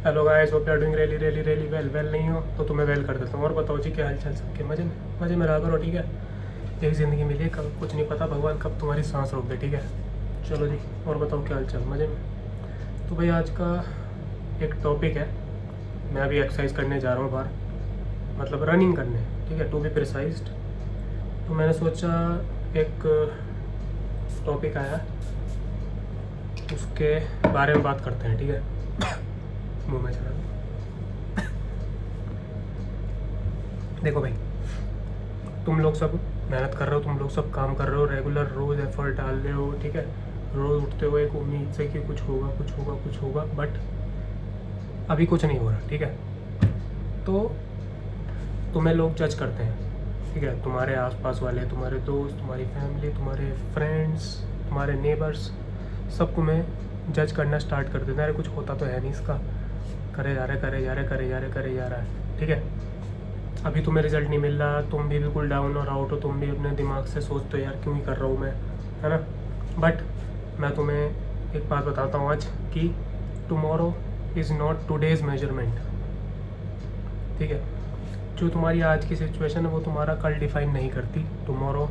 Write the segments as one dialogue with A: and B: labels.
A: Hello guys, hope you are doing really well नहीं हो तो तुम्हें वेल कर देता हूँ। और बताओ जी, क्या हाल चाल सबके? मज़े में रहा करो, ठीक है। एक ज़िंदगी मिली है, कब कुछ नहीं पता भगवान कब तुम्हारी सांस रोक दे, ठीक है। चलो जी, और बताओ क्या हाल चाल? मज़े में। तो भाई आज का एक टॉपिक है, मैं अभी एक्सरसाइज करने जा रहा हूँ बाहर, मतलब रनिंग करने, ठीक है, टू बी प्रिसाइज्ड। तो मैंने सोचा एक टॉपिक आया, उसके बारे में बात करते हैं, ठीक है। मुँह में चला देखो भाई, तुम लोग सब मेहनत कर रहे हो, तुम लोग सब काम कर रहे हो, रेगुलर रोज़ एफर्ट डाल रहे हो, ठीक है। रोज़ उठते हो एक उम्मीद से कि कुछ होगा, बट अभी कुछ नहीं हो रहा, ठीक है। तो तुम्हें लोग जज करते हैं, ठीक है। तुम्हारे आसपास वाले, तुम्हारे दोस्त, तुम्हारी फैमिली, तुम्हारे फ्रेंड्स, तुम्हारे नेबर्स, सब तुम्हें जज करना स्टार्ट कर देते हैं। अरे कुछ होता तो है नहीं इसका, करे जा रहा है, ठीक है। अभी तुम्हें रिजल्ट नहीं मिल रहा, तुम भी बिल्कुल डाउन और आउट हो, तुम भी अपने दिमाग से सोचते हो यार क्यों ही कर रहा हूँ मैं, है ना। बट मैं तुम्हें एक बात बताता हूँ आज कि tomorrow is not today's measurement, ठीक है। जो तुम्हारी आज की सिचुएशन है वो तुम्हारा कल डिफाइन नहीं करती, टुमारो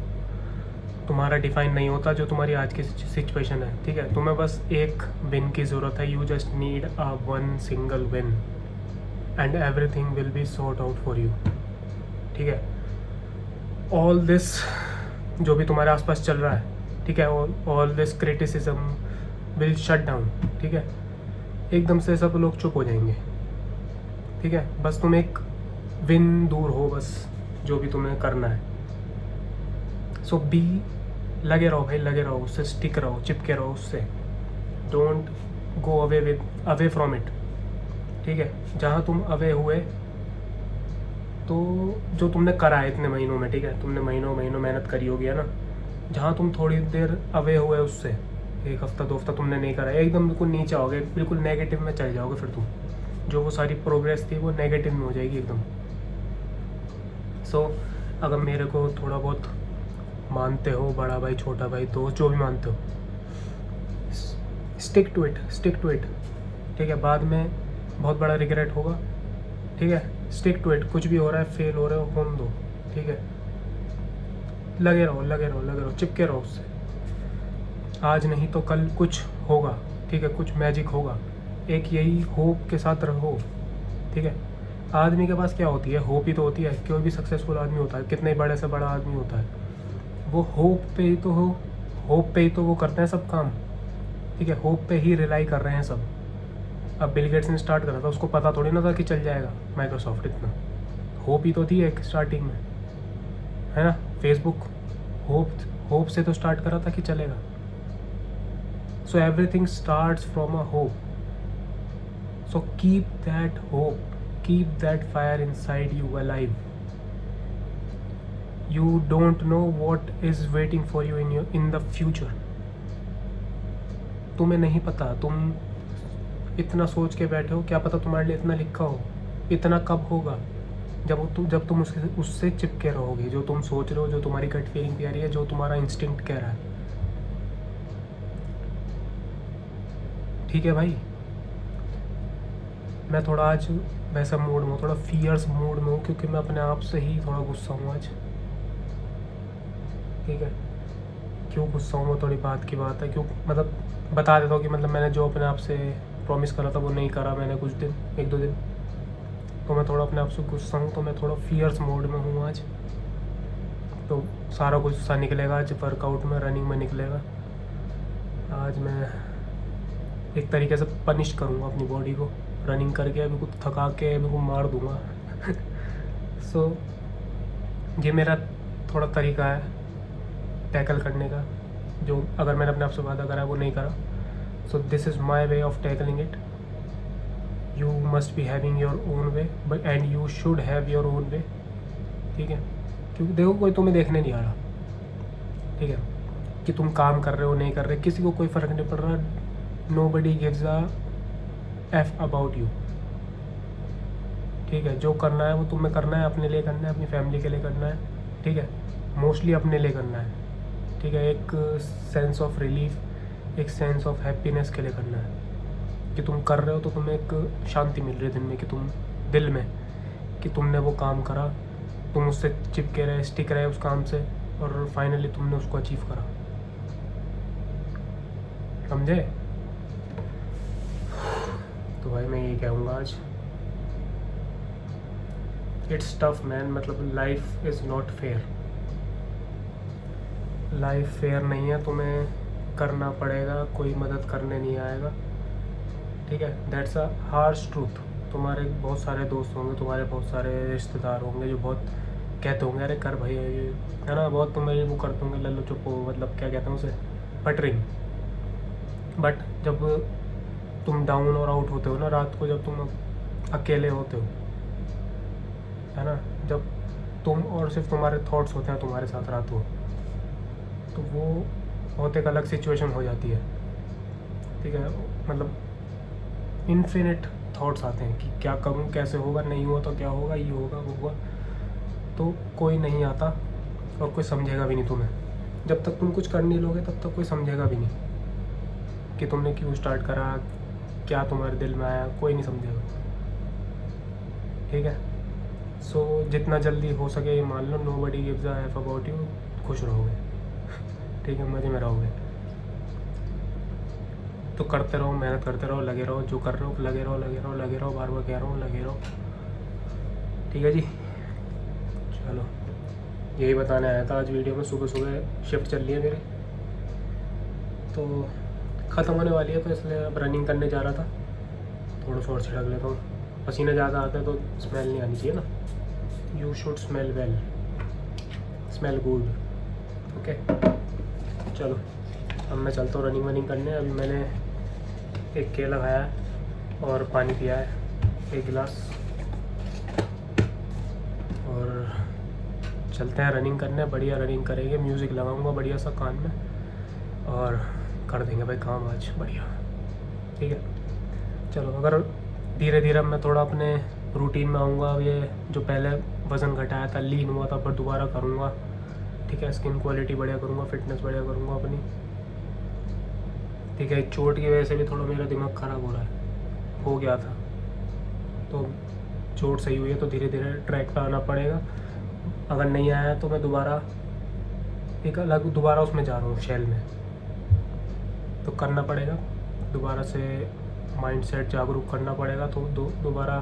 A: तुम्हारा डिफाइन नहीं होता जो तुम्हारी आज की सिचुएशन है, ठीक है। तुम्हें बस एक विन की ज़रूरत है, you just need a one single win and everything will be sort out for you, ठीक है। ऑल दिस जो भी तुम्हारे आसपास चल रहा है, ठीक है, all this criticism will shut down, ठीक है। एकदम से सब लोग चुप हो जाएंगे, ठीक है। बस तुम एक विन दूर हो, बस जो भी तुम्हें करना है। सो बी, लगे रहो भाई, लगे रहो, उससे स्टिक रहो, चिपके रहो उससे। Don't go away from it, ठीक है। जहाँ तुम अवे हुए, तो जो तुमने करा है इतने महीनों में, ठीक है, तुमने महीनों मेहनत करी होगी, है ना। जहाँ तुम थोड़ी देर अवे हुए उससे, एक हफ्ता 2 हफ्ता तुमने नहीं करा, एकदम बिल्कुल नीचे आओगे, बिल्कुल नेगेटिव में चले जाओगे, फिर तुम जो वो सारी प्रोग्रेस थी वो नेगेटिव में हो जाएगी एकदम। सो अगर मेरे को थोड़ा बहुत मानते हो, बड़ा भाई, छोटा भाई, दोस्त, जो भी मानते हो, स्टिक टू इट, ठीक है। बाद में बहुत बड़ा रिग्रेट होगा, ठीक है। स्टिक टू इट, कुछ भी हो रहा है, फेल हो रहे हो, होने दो, ठीक है। लगे रहो, चिपके रहो उससे। आज नहीं तो कल कुछ होगा, ठीक है, कुछ मैजिक होगा। एक यही होप के साथ रहो, ठीक है। आदमी के पास क्या होती है? होप ही तो होती है। कोई भी सक्सेसफुल आदमी होता है, कितने बड़े से बड़ा आदमी होता है, वो होप पे ही तो वो करते हैं सब काम, ठीक है। होप पे ही रिलाई कर रहे हैं सब। अब बिल गेट्स ने स्टार्ट करा था, उसको पता थोड़ी ना था कि चल जाएगा माइक्रोसॉफ्ट, इतना होप ही तो थी एक स्टार्टिंग में, है ना। फेसबुक होप से तो स्टार्ट करा था कि चलेगा। So everything starts from a hope. So keep that hope, keep that fire inside you alive. You don't know what is waiting for you in the future. तुम्हें नहीं पता, तुम इतना सोच के बैठे हो, क्या पता तुम्हारे लिए इतना लिखा हो। इतना कब होगा? जब तुम उससे चिपके रहोगे, जो तुम सोच रहे हो, जो तुम्हारी गट फीलिंग कह रही है, जो तुम्हारा इंस्टिंक्ट कह रहा है, ठीक है भाई। मैं थोड़ा आज वैसा मूड में हूँ, थोड़ा फियर्स मूड में हूँ, क्योंकि मैं अपने आप से ही थोड़ा गुस्सा हूँ आज, ठीक है। क्यों गुस्सा हूँ, वो थोड़ी बात की बात है। क्यों, मतलब बता देता हूँ कि मतलब मैंने जो अपने आप से प्रॉमिस करा था वो नहीं करा मैंने, कुछ दिन, 1-2 दिन, तो मैं थोड़ा अपने आप से गुस्सा हूँ। तो मैं थोड़ा फियर्स मोड में हूँ आज, तो सारा गुस्सा निकलेगा आज वर्कआउट में, रनिंग में निकलेगा। आज मैं एक तरीके से पनिश करूँगा अपनी बॉडी को, रनिंग करके अभी कुछ थका के अभी को मार दूँगा। सो ये मेरा थोड़ा तरीका है टैकल करने का, जो अगर मैंने अपने आप से वादा करा है वो नहीं करा। So this is my way of tackling it. You must be having your own way, but and you should have your own way, ठीक है। क्योंकि देखो, कोई तुम्हें देखने नहीं आ रहा, ठीक है, कि तुम काम कर रहे हो नहीं कर रहे, किसी को कोई फ़र्क नहीं पड़ रहा। Nobody gives a F about you, ठीक है। जो करना है वो तुम्हें करना है, अपने लिए करना है, अपनी फैमिली के लिए करना है, ठीक है। मोस्टली अपने लिए करना है, ठीक है। एक सेंस ऑफ रिलीफ, एक सेंस ऑफ हैप्पीनेस के लिए करना है, कि तुम कर रहे हो तो तुम्हें एक शांति मिल रही है दिन में, कि तुम दिल में कि तुमने वो काम करा, तुम उससे चिपके रहे, स्टिक रहे उस काम से, और फाइनली तुमने उसको अचीव करा। समझे? तो भाई मैं यही कहूँगा आज, इट्स टफ मैन, मतलब life is not fair. Life fair नहीं है, तुम्हें करना पड़ेगा, कोई मदद करने नहीं आएगा, ठीक है? That's a harsh truth. तुम्हारे बहुत सारे दोस्त होंगे, तुम्हारे बहुत सारे रिश्तेदार होंगे जो बहुत कहते होंगे अरे कर भाई ये, है ना, बहुत तुम्हें वो करते होंगे लल्लो चुप्पो, मतलब क्या कहते हैं उसे, पटरिंग। बट जब तुम डाउन और आउट होते हो ना रात को, जब तुम अकेले होते हो, है ना, जब तुम और सिर्फ तुम्हारे थॉट्स होते हैं तुम्हारे साथ रात को, तो वो बहुत एक अलग सिचुएशन हो जाती है, ठीक है? मतलब इन्फिनिट थॉट्स आते हैं कि क्या करूँ, कैसे होगा, नहीं हुआ तो क्या होगा, ये होगा वो होगा, तो कोई नहीं आता और कोई समझेगा भी नहीं तुम्हें। जब तक तुम कुछ कर नहीं लोगे तब तक कोई समझेगा भी नहीं कि तुमने क्यों स्टार्ट करा, क्या तुम्हारे दिल में आया, कोई नहीं समझेगा, ठीक है? सो जितना जल्दी हो सके ये मान लो, nobody gives a F about you, खुश रहोगे, ठीक है, मज़े में रहोगे। तो करते रहो, मेहनत करते रहो, लगे रहो, जो कर रहे हो लगे रहो, लगे रहो, लगे रहो, बार बार कह रहा हूँ लगे रहो, ठीक है जी? चलो यही बताने आया था आज वीडियो में। सुबह सुबह शिफ्ट चल रही है मेरी, तो ख़त्म होने वाली है, तो इसलिए अब रनिंग करने जा रहा था। थोड़ा सा और छिड़क लेता हूँ, पसीना ज़्यादा आता है तो स्मेल नहीं आनी चाहिए ना। You should smell well, smell good, okay? चलो अब मैं चलता हूँ रनिंग वनिंग करने। अभी मैंने एक केला खाया है और पानी पिया है 1 गिलास, और चलते हैं रनिंग करने। बढ़िया रनिंग करेंगे, म्यूज़िक लगाऊंगा बढ़िया सा कान में, और कर देंगे भाई काम आज बढ़िया, ठीक है? चलो, अगर धीरे धीरे मैं थोड़ा अपने रूटीन में आऊँगा, ये जो पहले वज़न घटाया था, लीन हुआ था, पर दोबारा करूँगा, ठीक है? स्किन क्वालिटी बढ़िया करूँगा, फिटनेस बढ़िया करूँगा अपनी, ठीक है? चोट की वजह से भी थोड़ा मेरा दिमाग ख़राब हो गया था, तो चोट सही हुई है तो धीरे धीरे ट्रैक पर आना पड़ेगा। अगर नहीं आया तो मैं दोबारा एक अलग दोबारा उसमें जा रहा हूँ, शेल में, तो करना पड़ेगा दोबारा से, माइंड सेट जागरूक करना पड़ेगा, तो दोबारा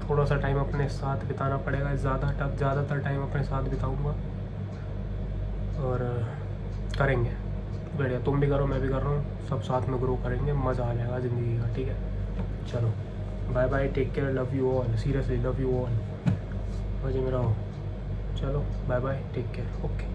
A: थोड़ा सा टाइम अपने साथ बिताना पड़ेगा। ज़्यादातर टाइम अपने साथ बिताऊंगा, और करेंगे बढ़िया। तुम भी करो, मैं भी कर रहा हूँ, सब साथ में ग्रो करेंगे, मज़ा आ जाएगा ज़िंदगी का, ठीक है? चलो bye bye, take care, love you all, seriously love you all, मज़े में रहो। चलो bye bye, take care, okay.